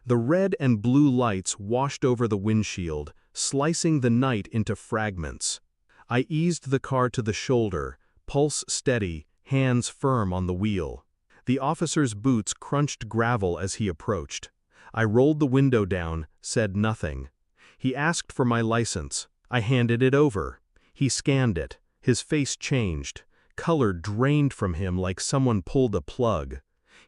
The red and blue lights washed over the windshield, slicing the night into fragments. I eased the car to the shoulder, pulse steady, hands firm on the wheel. The officer's boots crunched gravel as he approached. I rolled the window down, said nothing. He asked for my license. I handed it over. He scanned it. His face changed. Color drained from him like someone pulled a plug.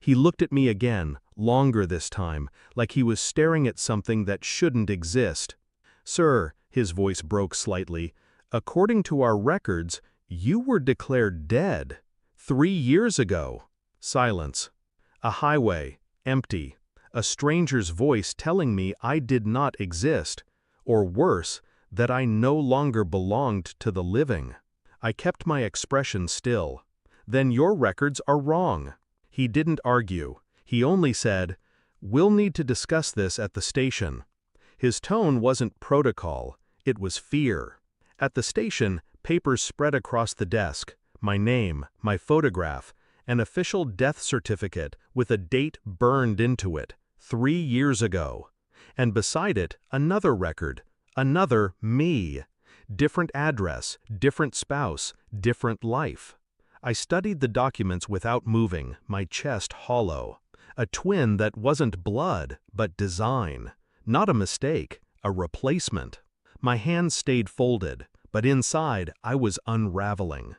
He looked at me again, longer this time, like he was staring at something that shouldn't exist. "Sir," his voice broke slightly, "according to our records, you were declared dead 3 years ago." Silence. A highway, empty. A stranger's voice telling me I did not exist, or worse, that I no longer belonged to the living. I kept my expression still. "Then your records are wrong." He didn't argue. He only said, "We'll need to discuss this at the station." His tone wasn't protocol, it was fear. At the station, papers spread across the desk, my name, my photograph, an official death certificate with a date burned into it, 3 years ago. And beside it, another record, another me. Different address, different spouse, different life. I studied the documents without moving, my chest hollow. A twin that wasn't blood, but design. Not a mistake, a replacement. My hands stayed folded, but inside I was unraveling.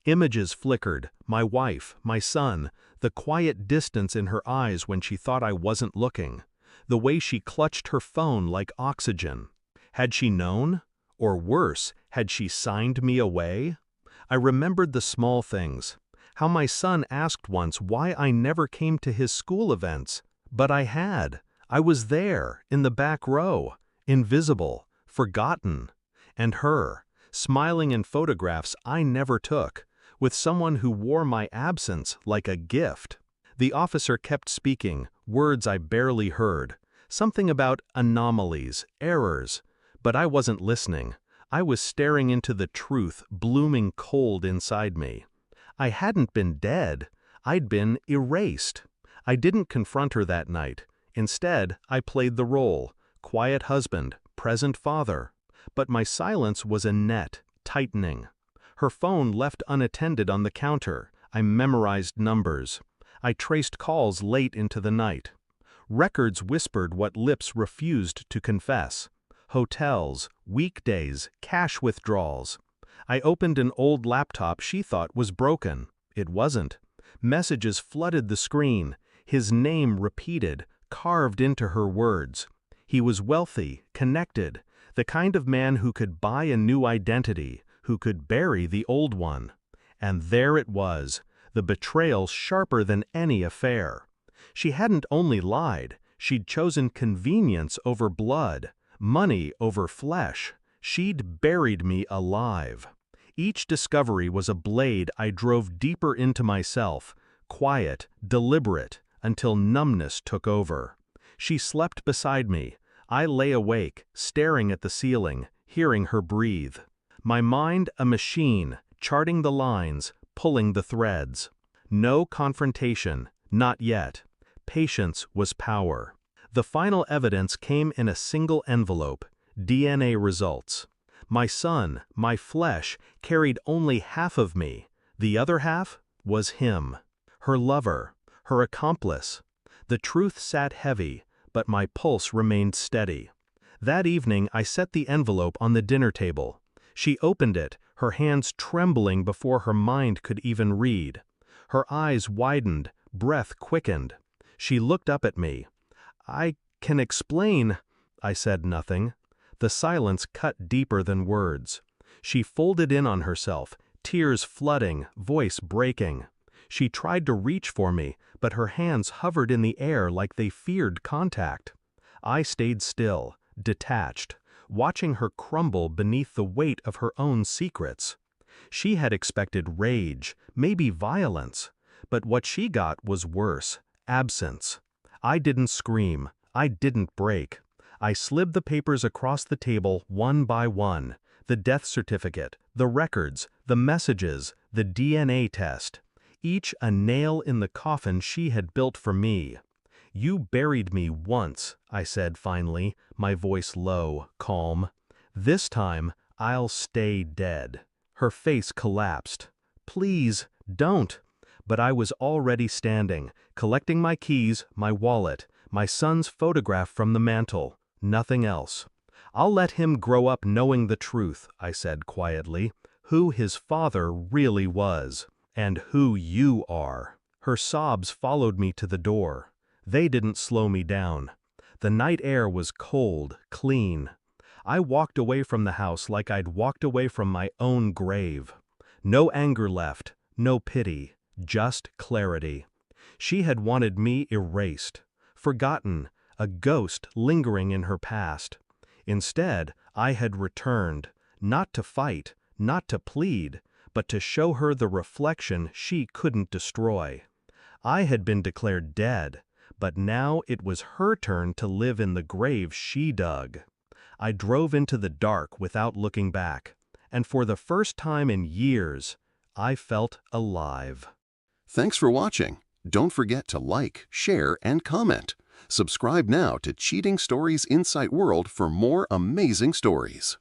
Images flickered, my wife, my son, the quiet distance in her eyes when she thought I wasn't looking, the way she clutched her phone like oxygen. Had she known? Or worse, had she signed me away? I remembered the small things. How my son asked once why I never came to his school events. But I had. I was there, in the back row, invisible, forgotten. And her, smiling in photographs I never took, with someone who wore my absence like a gift. The officer kept speaking, words I barely heard. Something about anomalies, errors. But I wasn't listening. I was staring into the truth blooming cold inside me. I hadn't been dead. I'd been erased. I didn't confront her that night. Instead, I played the role, quiet husband, present father. But my silence was a net, tightening. Her phone left unattended on the counter. I memorized numbers. I traced calls late into the night. Records whispered what lips refused to confess. Hotels, weekdays, cash withdrawals. I opened an old laptop she thought was broken. It wasn't. Messages flooded the screen. His name repeated, carved into her words. He was wealthy, connected, the kind of man who could buy a new identity, who could bury the old one. And there it was, the betrayal sharper than any affair. She hadn't only lied, she'd chosen convenience over blood, money over flesh. She'd buried me alive. Each discovery was a blade I drove deeper into myself, quiet, deliberate, until numbness took over. She slept beside me. I lay awake, staring at the ceiling, hearing her breathe. My mind a machine, charting the lines, pulling the threads. No confrontation, not yet. Patience was power. The final evidence came in a single envelope, DNA results. My son, my flesh, carried only half of me. The other half was him. Her lover, her accomplice. The truth sat heavy, but my pulse remained steady. That evening I set the envelope on the dinner table. She opened it, her hands trembling before her mind could even read. Her eyes widened, breath quickened. She looked up at me. "I can explain." I said nothing. The silence cut deeper than words. She folded in on herself, tears flooding, voice breaking. She tried to reach for me, but her hands hovered in the air like they feared contact. I stayed still, detached, watching her crumble beneath the weight of her own secrets. She had expected rage, maybe violence, but what she got was worse, absence. I didn't scream, I didn't break. I slid the papers across the table one by one, the death certificate, the records, the messages, the DNA test, each a nail in the coffin she had built for me. "You buried me once," I said finally, my voice low, calm. "This time, I'll stay dead." Her face collapsed. "Please, don't." But I was already standing, collecting my keys, my wallet, my son's photograph from the mantel, nothing else. "I'll let him grow up knowing the truth," I said quietly, "who his father really was, and who you are." Her sobs followed me to the door. They didn't slow me down. The night air was cold, clean. I walked away from the house like I'd walked away from my own grave. No anger left, no pity, just clarity. She had wanted me erased, forgotten, a ghost lingering in her past. Instead, I had returned, not to fight, not to plead, but to show her the reflection she couldn't destroy. I had been declared dead, but now it was her turn to live in the grave she dug. I drove into the dark without looking back, and for the first time in years, I felt alive. Thanks for watching. Don't forget to like, share, and comment. Subscribe now to Cheating Stories Insight World for more amazing stories.